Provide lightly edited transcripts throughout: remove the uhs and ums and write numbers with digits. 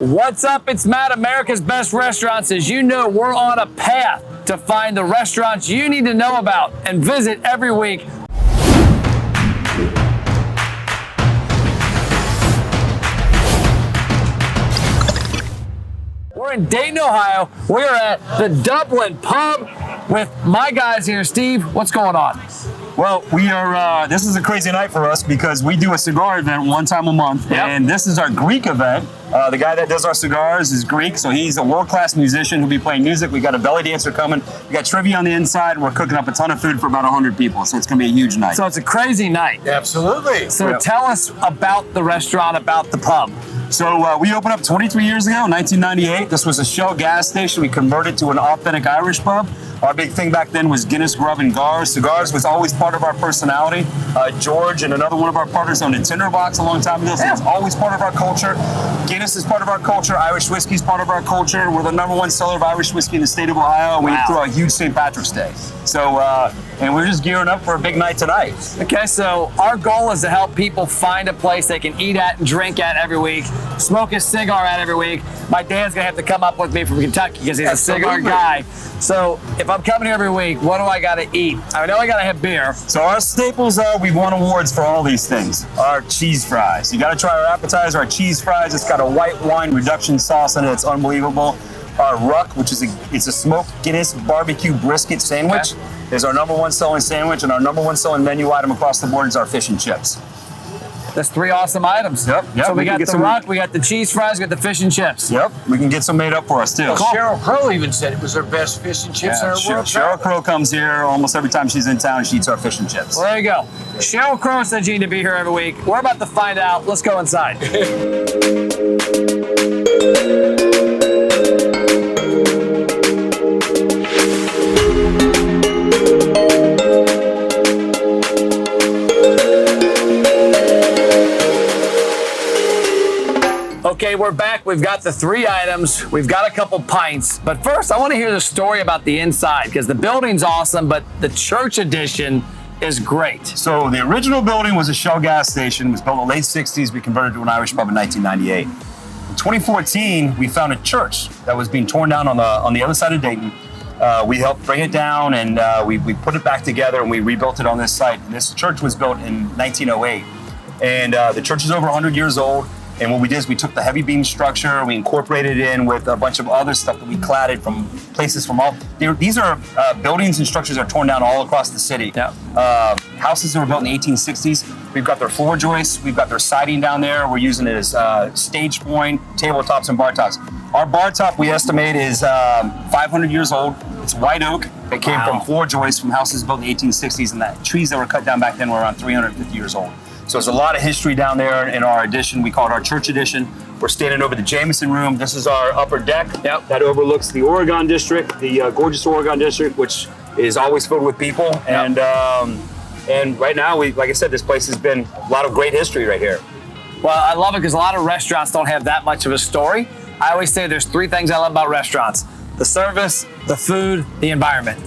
What's up? It's Matt, America's Best Restaurants. As you know, we're on a path to find the restaurants you need to know about and visit every week. We're in Dayton, Ohio. We're at the Dublin Pub with my guys here. Steve, what's going on? Well, we are, this is a crazy night for us because we do a cigar event one time a month, and this is our Greek event. The guy that does our cigars is Greek, so he's a world-class musician who'll be playing music. We got a belly dancer coming. We got trivia on the inside, and we're cooking up a ton of food for about 100 people, so it's gonna be a huge night. So it's a crazy night. Absolutely. So tell us about the restaurant, about the pub. So we opened up 23 years ago, 1998. This was a Shell gas station. We converted to an authentic Irish pub. Our big thing back then was Guinness, grub, and gars. Cigars was always part of our personality. George and another one of our partners owned a tinderbox a long time ago, so it's always part of our culture. Guinness is part of our culture. Irish whiskey is part of our culture. We're the #1 seller of Irish whiskey in the state of Ohio, and we threw a huge St. Patrick's Day. So, and we're just gearing up for a big night tonight. Okay, so our goal is to help people find a place they can eat at and drink at every week, smoke a cigar at every week. My dad's gonna have to come up with me from Kentucky because he's a cigar guy. So if I'm coming here every week, what do I gotta eat? I know I gotta have beer. So our staples are, we won awards for all these things. Our cheese fries. You gotta try our appetizer, our cheese fries. It's got a white wine reduction sauce in it. It's unbelievable. Our Ruck, which is it's a smoked Guinness barbecue brisket sandwich, is our #1 selling sandwich, and our #1 selling menu item across the board is our fish and chips. That's 3 awesome items. Yep. So we got the Ruck, we got the cheese fries, we got the fish and chips. Yep. We can get some made up for us too. Cheryl Crow even said it was her best fish and chips in her world. Cheryl Crow comes here almost every time she's in town. She eats our fish and chips. Well, there you go. Cheryl Crow said you need to be here every week. We're about to find out. Let's go inside. Okay, we're back. We've got the 3 items. We've got a couple pints. But first, I want to hear the story about the inside because the building's awesome, but the church edition is great. So the original building was a Shell gas station. It was built in the late 60s. We converted to an Irish pub in 1998. In 2014, we found a church that was being torn down on the other side of Dayton. We helped bring it down, and we put it back together, and we rebuilt it on this site. And this church was built in 1908. And the church is over 100 years old. And what we did is we took the heavy beam structure, we incorporated it in with a bunch of other stuff that we cladded from places from all. These are buildings and structures that are torn down all across the city. Yeah. Houses that were built in the 1860s. We've got their floor joists, we've got their siding down there. We're using it as stage point, tabletops, and bar tops. Our bar top, we estimate, is 500 years old. It's white oak. It came from floor joists from houses built in the 1860s, and the trees that were cut down back then were around 350 years old. So there's a lot of history down there in our edition. We call it our church edition. We're standing over the Jameson room. This is our upper deck that overlooks the Oregon district, the gorgeous Oregon district, which is always filled with people. And right now, like I said, this place has been a lot of great history right here. Well, I love it because a lot of restaurants don't have that much of a story. I always say there's 3 things I love about restaurants: the service, the food, the environment.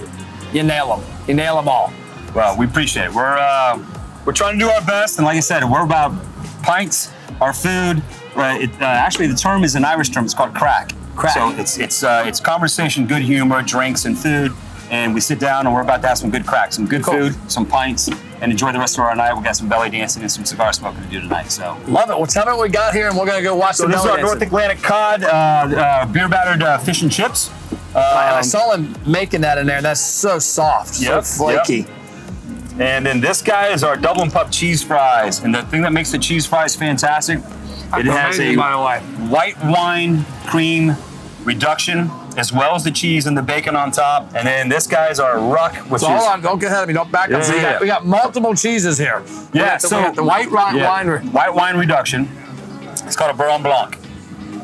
You nail them. You nail them all. Well, we appreciate it. We're trying to do our best, and like I said, we're about pints, our food. Actually, the term is an Irish term. It's called crack. Crack. So it's conversation, good humor, drinks, and food. And we sit down, and we're about to have some good crack, some good food, some pints, and enjoy the rest of our night. We've got some belly dancing and some cigar smoking to do tonight. So love it. Well, tell me what we got here, and we're gonna go watch some belly dancing. So this is our North Atlantic cod, beer battered fish and chips. I saw him making that in there. That's so soft, so flaky. Yep. And then this guy is our Dublin Pub cheese fries. And the thing that makes the cheese fries fantastic, it has a white wine cream reduction, as well as the cheese and the bacon on top. And then this guy is our Ruck, which so hold on, don't get ahead of me, don't back up. So we got multiple cheeses here. Yeah, we got the white wine reduction. It's called a Baron Blanc.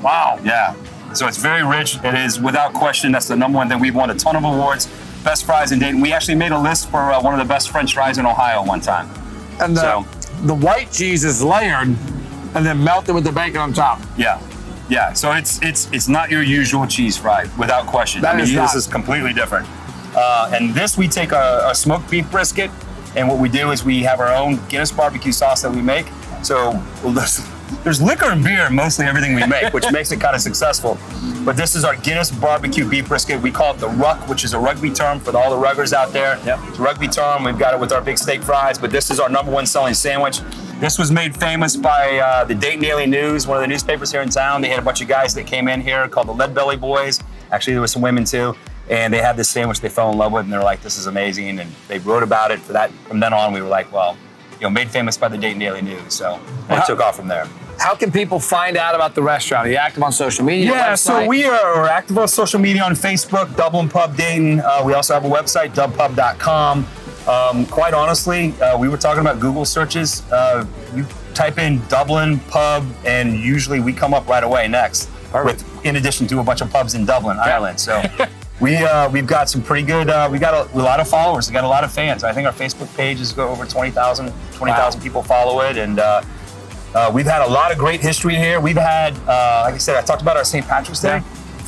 Wow. Yeah. So it's very rich. It is, without question, that's the #1 thing. We've won a ton of awards. Best fries in Dayton. We actually made a list for one of the best French fries in Ohio one time. And the white cheese is layered and then melted with the bacon on top. Yeah. So it's not your usual cheese fry, without question. This is completely different. And this, we take a smoked beef brisket, and what we do is we have our own Guinness barbecue sauce that we make. So there's liquor and beer in mostly everything we make, which makes it kind of successful. But this is our Guinness barbecue beef brisket. We call it the Ruck, which is a rugby term for all the ruggers out there. Yep. It's a rugby term. We've got it with our big steak fries, but this is our #1 selling sandwich. This was made famous by the Dayton Daily News, one of the newspapers here in town. They had a bunch of guys that came in here called the Lead Belly Boys. Actually, there were some women too. And they had this sandwich they fell in love with, and they're like, this is amazing. And they wrote about it for that. From then on, we were like, well, made famous by the Dayton Daily News. So it took off from there. How can people find out about the restaurant? Are you active on social media? Yeah, website? so we're active on social media on Facebook, Dublin Pub Dayton. We also have a website, dubpub.com. Quite honestly, we were talking about Google searches. You type in Dublin Pub, and usually we come up right away next. In addition to a bunch of pubs in Dublin, Ireland. So we've got some pretty good. We got a lot of followers. We got a lot of fans. I think our Facebook page is over 20,000 people follow it, and we've had a lot of great history here. We've had, like I said, I talked about our St. Patrick's Day.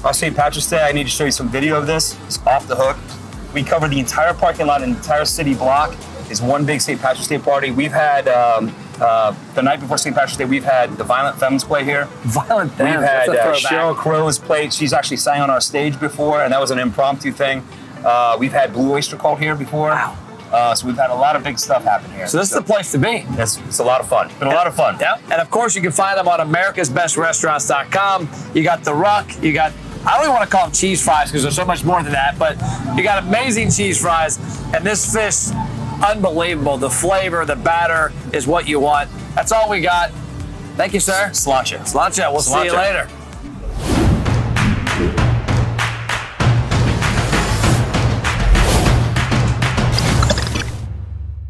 Our St. Patrick's Day, I need to show you some video of this. It's off the hook. We cover the entire parking lot and the entire city block. Is one big St. Patrick's Day party. We've had the night before St. Patrick's Day, we've had the Violent Femmes play here. Violent Femmes. We've had Sheryl Crow's played. She's actually sang on our stage before, and that was an impromptu thing. We've had Blue Oyster Cult here before. Wow. So we've had a lot of big stuff happen here. So this is the place to be. It's a lot of fun. It's been a lot of fun. Yeah. And of course, you can find them on americasbestrestaurants.com. You got the Ruck. You got, I don't even want to call them cheese fries because there's so much more than that, but you got amazing cheese fries. And this fish, unbelievable. The flavor, the batter is what you want. That's all we got. Thank you, sir. Sláinte. Sláinte. We'll see you later.